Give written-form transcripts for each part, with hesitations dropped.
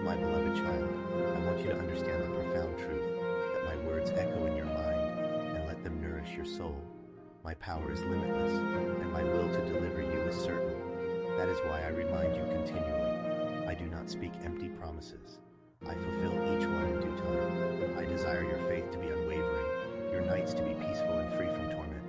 My beloved child, I want you to understand the profound truth that my words echo in your mind and let them nourish your soul. My power is limitless, and my will to deliver you is certain. That is why I remind you continually. I do not speak empty promises. I fulfill each one in due time. I desire your faith to be unwavering, your nights to be peaceful and free from torment,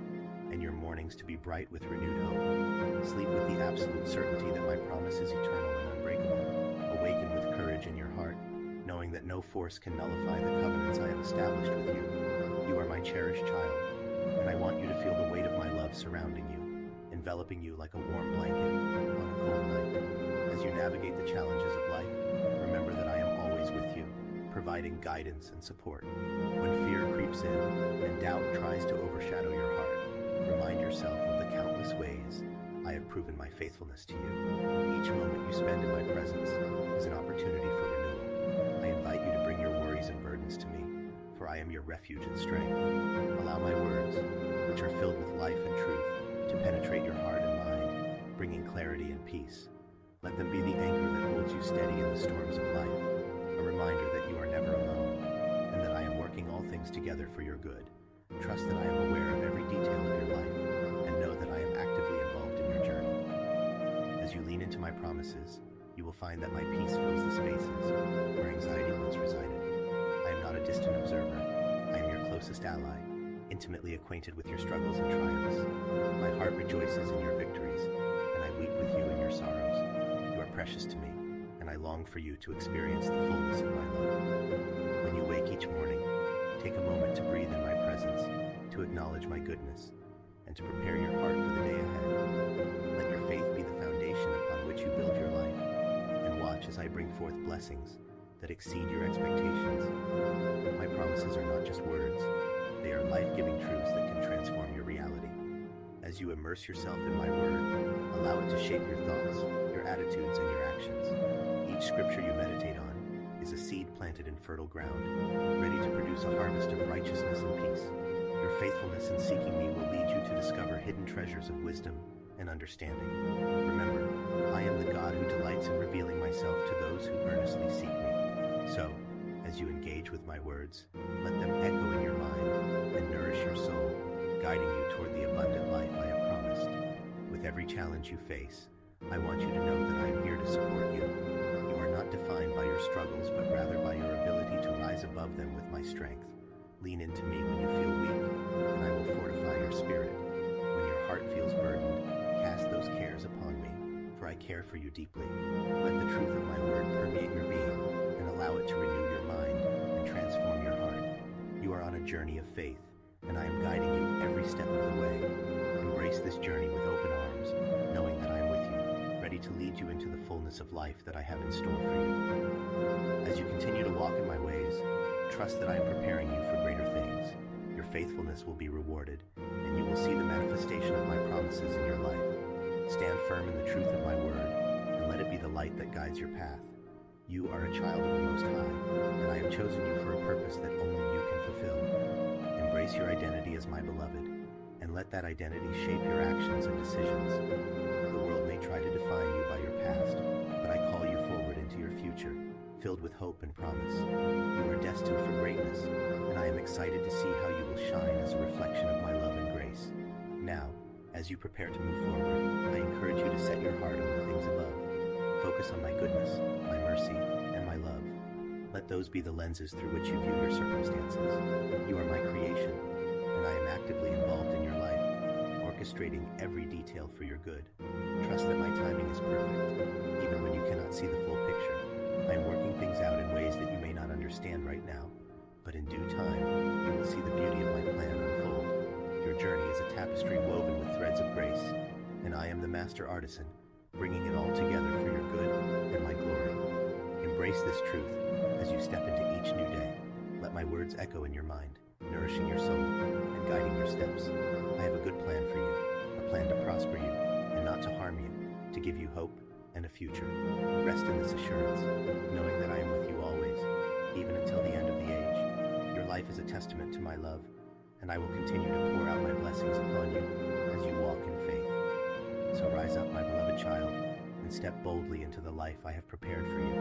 and your mornings to be bright with renewed hope. Sleep with the absolute certainty that my promise is eternal and unbreakable. Awaken with courage in your heart, knowing that no force can nullify the covenants I have established with you. You are my cherished child, and I want you to feel the weight of my love surrounding you, enveloping you like a warm blanket on a cold night. As you navigate the challenges of life, remember that I am always with you, providing guidance and support. When fear creeps in and doubt tries to overshadow your heart, remind yourself of the countless ways I have proven my faithfulness to you. Each moment you spend in my presence is an opportunity for renewal. I invite you to bring your worries and burdens to me, for I am your refuge and strength. Allow my words, which are filled with life and truth, to penetrate your heart and mind, bringing clarity and peace. Let them be the anchor that holds you steady in the storms of life, a reminder that you are never alone, and that I am working all things together for your good. Trust that I am aware of every detail of your life, and know that I am actively involved in your journey. As you lean into my promises, you will find that my peace fills the spaces where anxiety once resided. I am not a distant observer. I am your closest ally, intimately acquainted with your struggles and triumphs. My heart rejoices in your victories, and I weep with you in your sorrows. You are precious to me, and I long for you to experience the fullness of my love. When you wake each morning, take a moment to breathe in my presence, to acknowledge my goodness, and to prepare your heart for the day ahead. Let your faith be the foundation upon which you build your life, and watch as I bring forth blessings that exceed your expectations. My promises are not just words, they are life-giving truths that can transform your reality. As you immerse yourself in my word, allow it to shape your thoughts, your attitudes, and your actions. Each scripture you meditate on is a seed planted in fertile ground, ready to produce a harvest of righteousness and peace. Your faithfulness in seeking me will lead you to discover hidden treasures of wisdom and understanding. Remember, I am the God who delights in revealing myself to those who earnestly seek me. So, as you engage with my words, let them echo in your mind and nourish your soul, guiding you toward the abundant life I have promised. With every challenge you face, I want you to know that I am here to support you. You are not defined by your struggles, but rather by your ability to rise above them with my strength. Lean into me when you feel weak, and I will fortify your spirit. When your heart feels burdened, cast those cares upon me, for I care for you deeply. Let the truth of my word permeate your being, and allow it to renew your mind and transform your heart. You are on a journey of faith, and I am guiding you every step of the way. Embrace this journey with open arms, knowing that I am with you, ready to lead you into the fullness of life that I have in store for you. As you continue to walk in my ways, trust that I am preparing you for greater things. Your faithfulness will be rewarded, and you will see the manifestation of my promises in your life. Stand firm in the truth of my word, and let it be the light that guides your path. You are a child of the Most High, and I have chosen you for a purpose that only you can fulfill. Embrace your identity as my beloved, and let that identity shape your actions and decisions. The world may try to define you by your past, but I call you forward into your future, filled with hope and promise. You are destined for greatness, and I am excited to see how you will shine as a reflection of my love and grace. Now, as you prepare to move forward, I encourage you to set your heart on the things above. Focus on my goodness, my mercy, and my love. Let those be the lenses through which you view your circumstances. You are my creation, and I am actively involved in your life, orchestrating every detail for your good. Trust that my timing is perfect, even when you cannot see the full picture. I am working things out in ways that you may not understand right now, but in due time, you will see the beauty of my plan unfold. Your journey is a tapestry woven with threads of grace, and I am the master artisan, bringing it all together for your good and my glory. Embrace this truth as you step into each new day. Let my words echo in your mind, nourishing your soul and guiding your steps. I have a good plan for you, a plan to prosper you and not to harm you, to give you hope and a future. Rest in this assurance, knowing that I am with you always, even until the end of the age. Your life is a testament to my love, and I will continue to pour out my blessings upon you as you walk in faith. So rise up, my beloved child, and step boldly into the life I have prepared for you.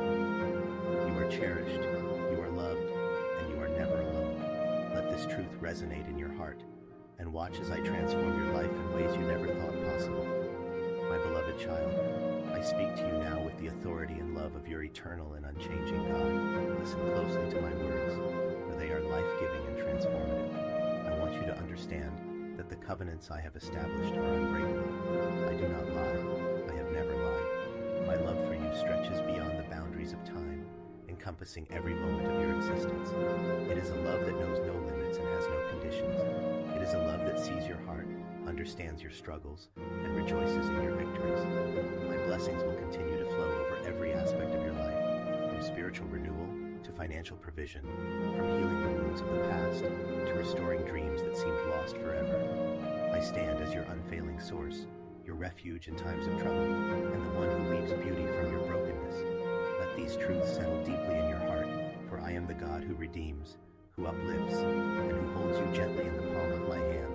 You cherished, you are loved, and you are never alone. Let this truth resonate in your heart, and watch as I transform your life in ways you never thought possible. My beloved child, I speak to you now with the authority and love of your eternal and unchanging God. Listen closely to my words, for they are life-giving and transformative. I want you to understand that the covenants I have established are unbreakable. I do not lie. I have never lied. My love for you stretches beyond the boundaries of time, encompassing every moment of your existence. It is a love that knows no limits and has no conditions. It is a love that sees your heart, understands your struggles, and rejoices in your victories. My blessings will continue to flow over every aspect of your life, from spiritual renewal to financial provision, from healing the wounds of the past to restoring dreams that seemed lost forever. I stand as your unfailing source, your refuge in times of trouble, and the one who weaves beauty from your brokenness. Let these truths settle deeply in your heart, for I am the God who redeems, who uplifts, and who holds you gently in the palm of my hand.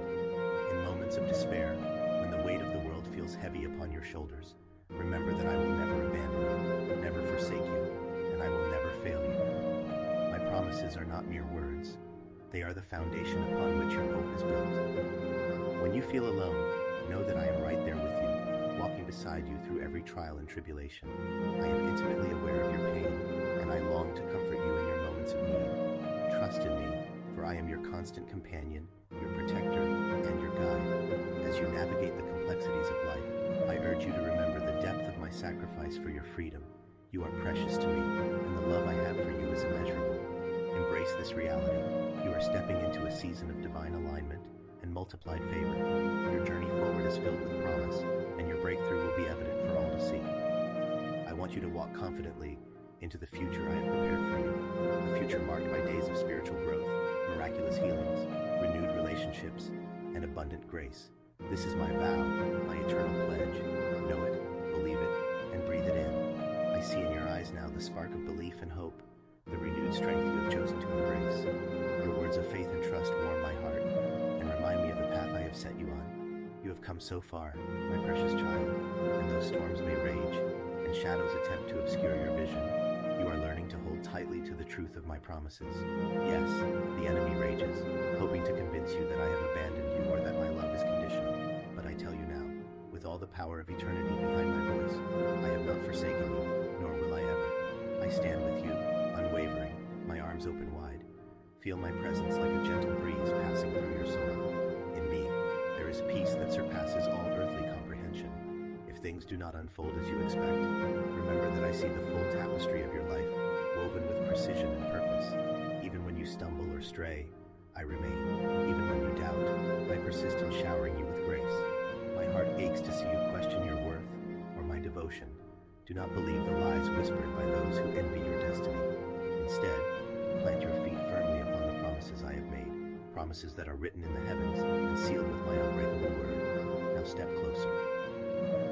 In moments of despair, when the weight of the world feels heavy upon your shoulders, remember that I will never abandon you, never forsake you, and I will never fail you. My promises are not mere words. They are the foundation upon which your hope is built. When you feel alone, know that I am right there with you, walking beside you through every trial and tribulation. I am intimately aware of your pain, and I long to comfort you in your moments of need. Trust in me, for I am your constant companion, your protector, and your guide. As you navigate the complexities of life, I urge you to remember the depth of my sacrifice for your freedom. You are precious to me, and the love I have for you is immeasurable. Embrace this reality. You are stepping into a season of divine alignment and multiplied favor. Your journey forward is filled with promise, and your breakthrough will be evident for all to see. I want you to walk confidently into the future I have prepared for you, a future marked by days of spiritual growth, miraculous healings, renewed relationships, and abundant grace. This is my vow, my eternal pledge. Know it, believe it, and breathe it in. I see in your eyes now the spark of belief and hope, the renewed strength you have chosen to embrace. Your words of faith and trust warm my heart and remind me of the path I have set you on. You have come so far, my precious child, and though storms may rage and shadows attempt to obscure your vision, you are learning to hold tightly to the truth of my promises. Yes, the enemy rages, hoping to convince you that I have abandoned you or that my love is conditional. But I tell you now, with all the power of eternity behind my voice, I have not forsaken you, nor will I ever. I stand with you, unwavering, my arms open wide. Feel my presence like a gentle breeze passing through your soul. In me, there is peace that surpasses all earthly comprehension. If things do not unfold as you expect, remember that I see the full tapestry of your life, woven with precision and purpose. Even when you stumble or stray, I remain. Even when you doubt, I persist in showering you with grace. My heart aches to see you question your worth or my devotion. Do not believe the lies whispered by those who envy your destiny. Instead, plant your feet firmly upon the promises I have made, promises that are written in the heavens and sealed with my unbreakable word. Now step closer.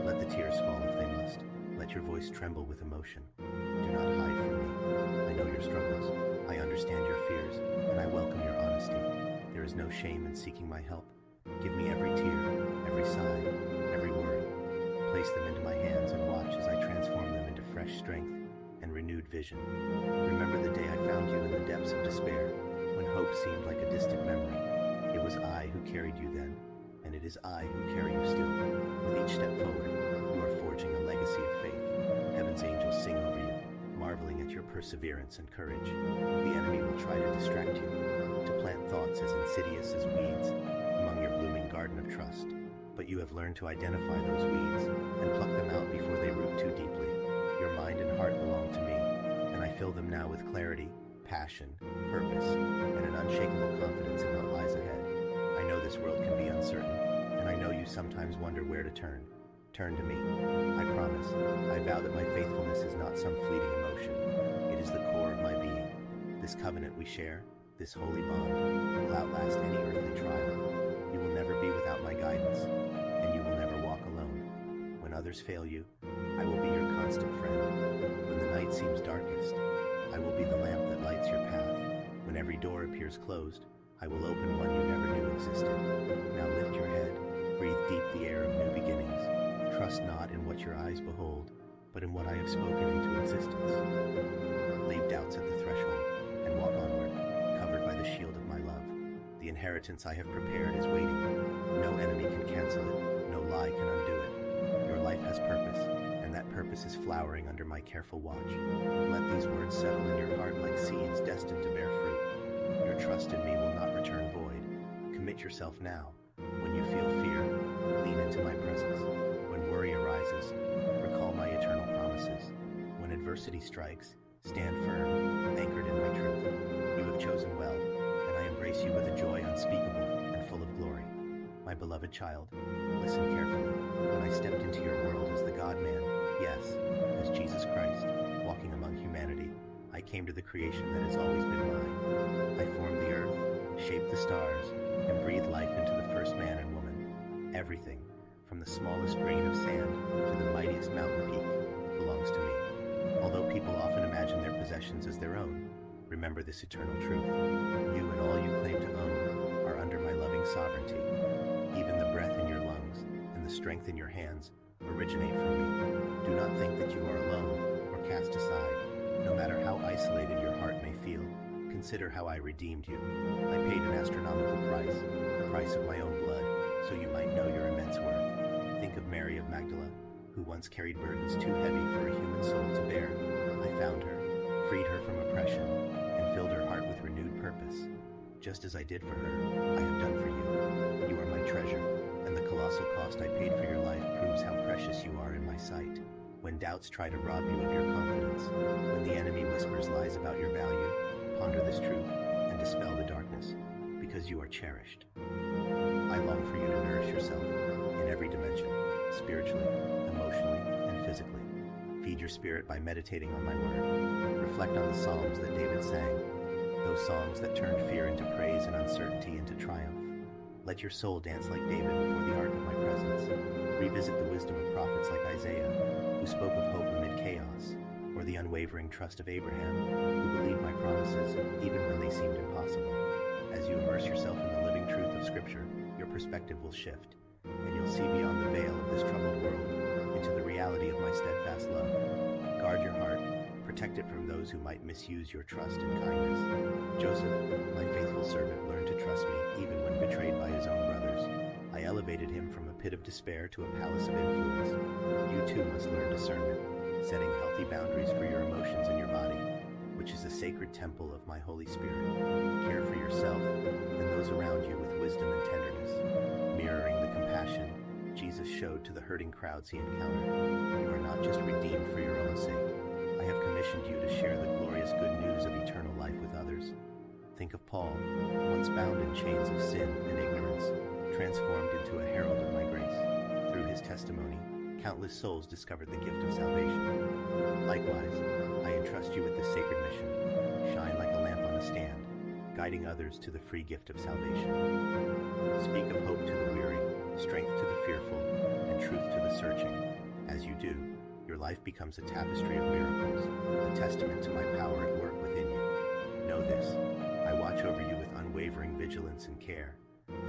Let the tears fall if they must. Let your voice tremble with emotion. Do not hide from me. I know your struggles. I understand your fears, and I welcome your honesty. There is no shame in seeking my help. Give me every tear, every sigh, every worry. Place them into my hands and watch as I transform them into fresh strength and renewed vision. Remember the day I found you in the depths of despair, when hope seemed like a distant memory. It was I who carried you then, and it is I who carry you still. With each step forward, you are forging a legacy of faith. Heaven's angels sing over you, marveling at your perseverance and courage. The enemy will try to distract you, to plant thoughts as insidious as weeds among your blooming garden of trust. But you have learned to identify those weeds and pluck them out before they root too deeply. Your mind and heart belong to me, and I fill them now with clarity, passion, purpose, and an unshakable confidence in what lies ahead. I know this world can be uncertain, and I know you sometimes wonder where to turn. Turn to me. I promise. I vow that my faithfulness is not some fleeting emotion. It is the core of my being. This covenant we share, this holy bond, will outlast any earthly trial. You will never be without my guidance, and you will never walk alone. When others fail you, I will be your constant friend. When the night seems darkest, I will be the lamp that lights your path. When every door appears closed, I will open one you never knew existed. Now lift your head, breathe deep the air of new beginnings. Trust not in what your eyes behold, but in what I have spoken into existence. Leave doubts at inheritance I have prepared is waiting. No enemy can cancel it, no lie can undo it. Your life has purpose, and that purpose is flowering under my careful watch. Let these words settle in your heart like seeds destined to bear fruit. Your trust in me will not return void. Commit yourself now. When you feel fear, lean into my presence. When worry arises, recall my eternal promises. When adversity strikes, stand firm, anchored in my truth. You have chosen well, and I embrace you with a joy unspeakable and full of glory. My beloved child, listen carefully. When I stepped into your world as the God-man, yes, as Jesus Christ, walking among humanity, I came to the creation that has always been mine. I formed the earth, shaped the stars, and breathed life into the first man and woman. Everything, from the smallest grain of sand to the mightiest mountain peak, belongs to me. Although people often imagine their possessions as their own, remember this eternal truth. You and all you claim to own are under my loving sovereignty. Even the breath in your lungs and the strength in your hands originate from me. Do not think that you are alone or cast aside. No matter how isolated your heart may feel, consider how I redeemed you. I paid an astronomical price, the price of my own blood, so you might know your immense worth. Think of Mary of Magdala, who once carried burdens too heavy for a human soul to bear. I found her, freed her from oppression, and filled her heart with renewed purpose. Just as I did for her, I have done for you. You are my treasure, and the colossal cost I paid for your life proves how precious you are in my sight. When doubts try to rob you of your confidence, when the enemy whispers lies about your value, ponder this truth and dispel the darkness, because you are cherished. I long for you to nourish yourself in every dimension, spiritually, emotionally, and physically. Feed your spirit by meditating on my word. Reflect on the psalms that David sang, those songs that turned fear into praise and uncertainty into triumph. Let your soul dance like David before the ark of my presence. Revisit the wisdom of prophets like Isaiah, who spoke of hope amid chaos, or the unwavering trust of Abraham, who believed my promises even when they seemed impossible. As you immerse yourself in the living truth of Scripture, your perspective will shift, and you'll see beyond the veil of this troubled world into the reality of my steadfast love. Guard your heart, protect it from those who might misuse your trust and kindness. Joseph, my faithful servant, learned to trust me even when betrayed by his own brothers. I elevated him from a pit of despair to a palace of influence. You too must learn discernment, setting healthy boundaries for your emotions and your body, which is a sacred temple of my Holy Spirit. Care for yourself and those around you with wisdom and tenderness, mirroring the compassion Jesus showed to the hurting crowds he encountered. You are not just redeemed for your own sake. I have commissioned you to share the glorious good news of eternal life with others. Think of Paul, once bound in chains of sin and ignorance, transformed into a herald of my grace. Through his testimony, countless souls discovered the gift of salvation. Likewise, I entrust you with this sacred mission. Shine like a lamp on a stand, guiding others to the free gift of salvation. Speak of hope to the weary, strength to the fearful, and truth to the searching. As you do, your life becomes a tapestry of miracles, a testament to my power at work within you. Know this, I watch over you with unwavering vigilance and care.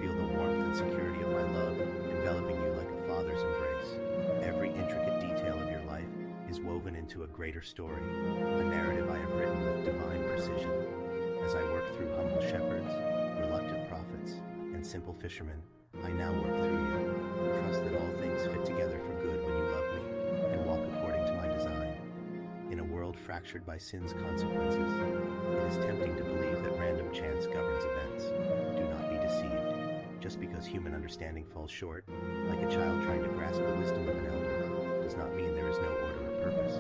Feel the warmth and security of my love enveloping you like a father's embrace. Every intricate detail of your life is woven into a greater story, a narrative I have written with divine precision. As I work through humble shepherds, reluctant prophets, and simple fishermen, I now work through you. Trust that all things fit together for good when you love me and walk according to my design. In a world fractured by sin's consequences, it is tempting to believe that random chance governs events. Do not be deceived. Just because human understanding falls short, like a child trying to grasp the wisdom of an elder, does not mean there is no order or purpose.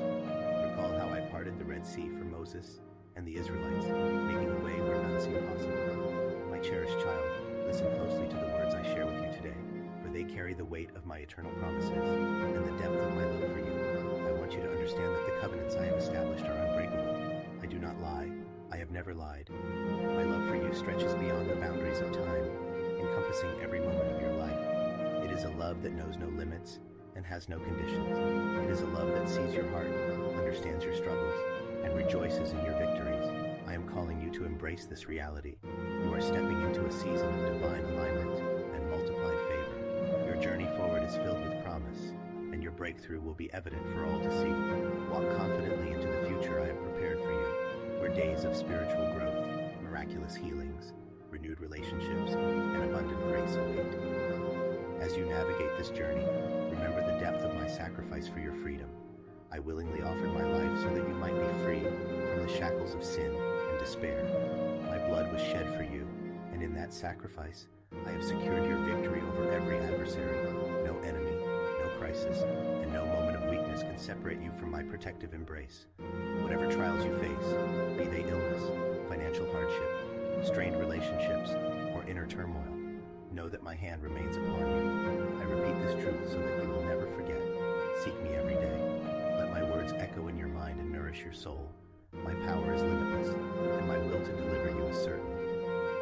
Recall how I parted the Red Sea for Moses and the Israelites, making a way where none seemed possible. My cherished child, listen closely to the words I share with you today, for they carry the weight of my eternal promises and the depth of my love for you. I want you to understand that the covenants I have established are unbreakable. I do not lie. I have never lied. My love for you stretches beyond the boundaries of time, encompassing every moment of your life. It is a love that knows no limits and has no conditions. It is a love that sees your heart, understands your struggles, and rejoices in your victories. I am calling you to embrace this reality. You are stepping into a season of divine alignment and multiplied favor. Your journey forward is filled with promise, and your breakthrough will be evident for all to see. Walk confidently into the future I have prepared for you, where days of spiritual growth, miraculous healings, renewed relationships, and abundant grace await. As you navigate this journey, remember the depth of my sacrifice for your freedom. I willingly offered my life so that you might be free from the shackles of sin and despair. My blood was shed for you, and in that sacrifice, I have secured your victory over every adversary. No enemy, no crisis, and no moment of weakness can separate you from my protective embrace. Whatever trials you face, be they illness, financial hardship, strained relationships, or inner turmoil, know that my hand remains upon you. I repeat this truth so that you will never forget. Seek me every day. Let my words echo in your mind and nourish your soul. My power is limitless, and my will to deliver you is certain.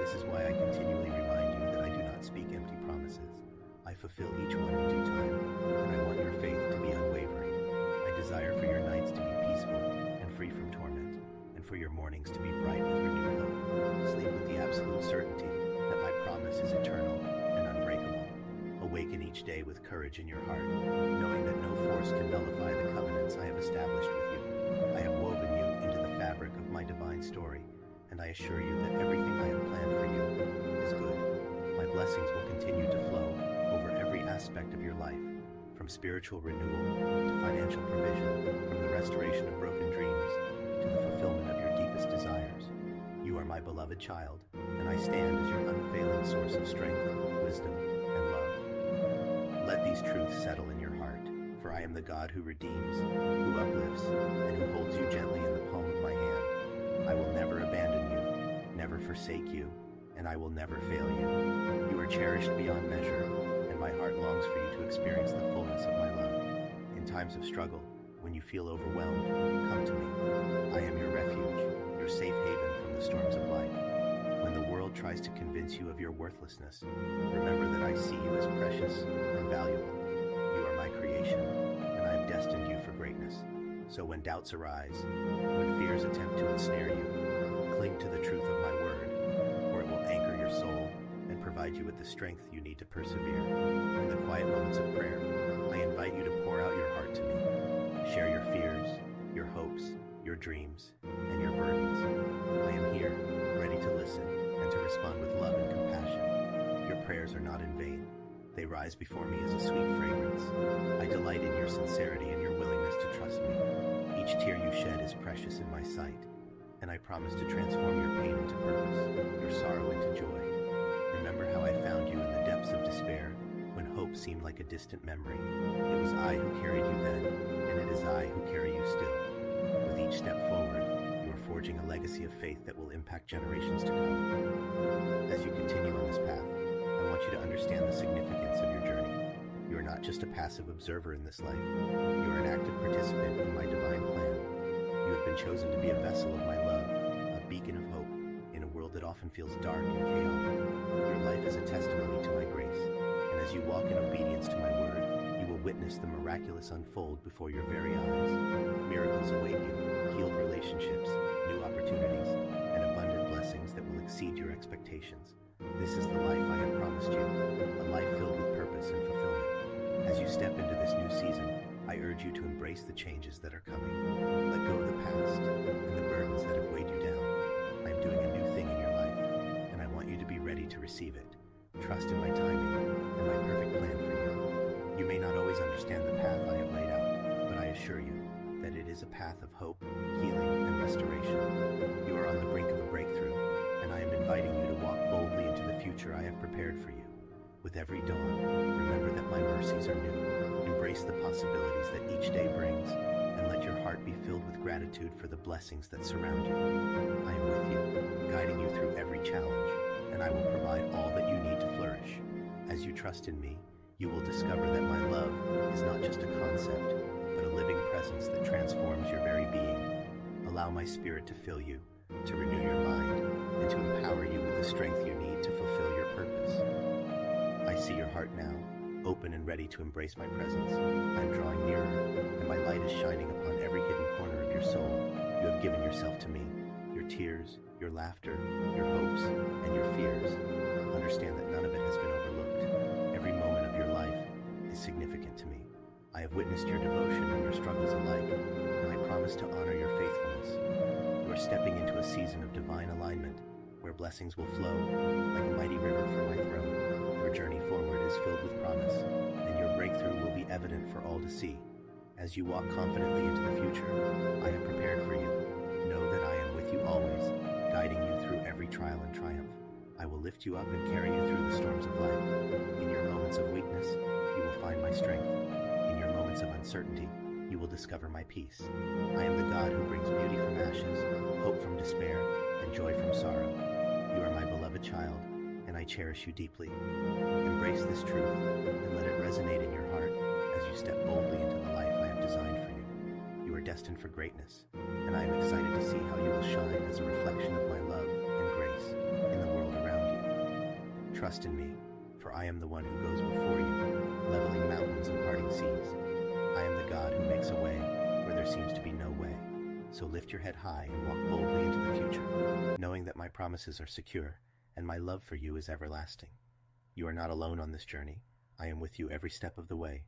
This is why I continually remind you that I do not speak empty promises. I fulfill each one in due time, and I want your faith to be unwavering. I desire for your nights to be peaceful and free from torment, and for your mornings to be bright with renewed hope. Sleep with the absolute certainty that my promise is eternal and unbreakable. Awaken each day with courage in your heart, knowing that no force can nullify the covenants I have established with you. I have woven you into the fabric of my divine story, and I assure you that everything I have planned for you is good. My blessings will continue to flow over every aspect of your life, from spiritual renewal to financial provision, from the restoration of broken dreams to the fulfillment of your deepest desires. You are my beloved child, and I stand as your unfailing source of strength, wisdom, and love. Let these truths settle in your heart, for I am the God who redeems, who uplifts, and who holds you gently in the palm of my hand. I will never abandon you, never forsake you, and I will never fail you. You are cherished beyond measure, and my heart longs for you to experience the fullness of my love. In times of struggle, when you feel overwhelmed, come to me. I am your refuge, your safe haven from the storms of life. When the world tries to convince you of your worthlessness, remember that I see you as precious and valuable. You are my creation, and I have destined you for greatness. So when doubts arise, when fears attempt to ensnare you, cling to the truth of my word, for it will anchor your soul and provide you with the strength you need to persevere. In the quiet moments of prayer, I invite you to pour out your heart to me. Share your fears, your hopes, your dreams, and your burdens. I am here, ready to listen and to respond with love and compassion. Your prayers are not in vain. They rise before me as a sweet fragrance. I delight in your sincerity and your willingness to trust me. Each tear you shed is precious in my sight, and I promise to transform your pain into purpose, your sorrow into joy. Remember how I found you in the depths of despair, when hope seemed like a distant memory. It was I who carried you then, and it is I who carry you still. With each step forward, you are forging a legacy of faith that will impact generations to come. As you continue on this path, I want you to understand the significance of your journey. You are not just a passive observer in this life. You are an active participant in my divine plan. You have been chosen to be a vessel of my love, a beacon of hope, in a world that often feels dark and chaotic. Your life is a testimony to my grace, and as you walk in obedience to my word, you will witness the miraculous unfold before your very eyes. Miracles await you, healed relationships, new opportunities, and abundant blessings that will exceed your expectations. This is the life I have promised you, a life filled with purpose and fulfillment. As you step into this new season, I urge you to embrace the changes that are coming. Let go of the past and the burdens that have weighed you down. I am doing a new thing in your life, and I want you to be ready to receive it. Trust in my timing and my perfect plan for you. You may not always understand the path I have laid out, but I assure you that it is a path of hope, healing, and restoration. You are on the brink of a breakthrough, and I am inviting you to walk boldly into the future I have prepared for you. With every dawn, remember that my mercies are new. Embrace the possibilities that each day brings, and let your heart be filled with gratitude for the blessings that surround you. I am with you, guiding you through every challenge, and I will provide all that you need to flourish. As you trust in me, you will discover that my love is not just a concept, but a living presence that transforms your very being. Allow my spirit to fill you, to renew your mind, and to empower you with the strength you need to fulfill your purpose. I see your heart now, open and ready to embrace my presence. I am drawing nearer, and my light is shining upon every hidden corner of your soul. You have given yourself to me, your tears, your laughter, your hopes, and your fears. Understand that none of it has been overlooked. Every moment of your life is significant to me. I have witnessed your devotion and your struggles alike, and I promise to honor your faithfulness. You are stepping into a season of divine alignment, where blessings will flow like a mighty river from my throne. Your journey forward is filled with promise, and your breakthrough will be evident for all to see. As you walk confidently into the future, I have prepared for you. Know that I am with you always, guiding you through every trial and triumph. I will lift you up and carry you through the storms of life. In your moments of weakness, you will find my strength. In your moments of uncertainty, you will discover my peace. I am the God who brings beauty from ashes, hope from despair, and joy from sorrow. You are my beloved child, and I cherish you deeply. Embrace this truth and let it resonate in your heart as you step boldly into the life I have designed for you. You are destined for greatness, and I am excited to see how you will shine as a reflection of my love and grace in the world around you. Trust in me, for I am the one who goes before you, leveling mountains and parting seas. I am the God who makes a way where there seems to be no way. So lift your head high and walk boldly into the future, knowing that my promises are secure and my love for you is everlasting. You are not alone on this journey. I am with you every step of the way,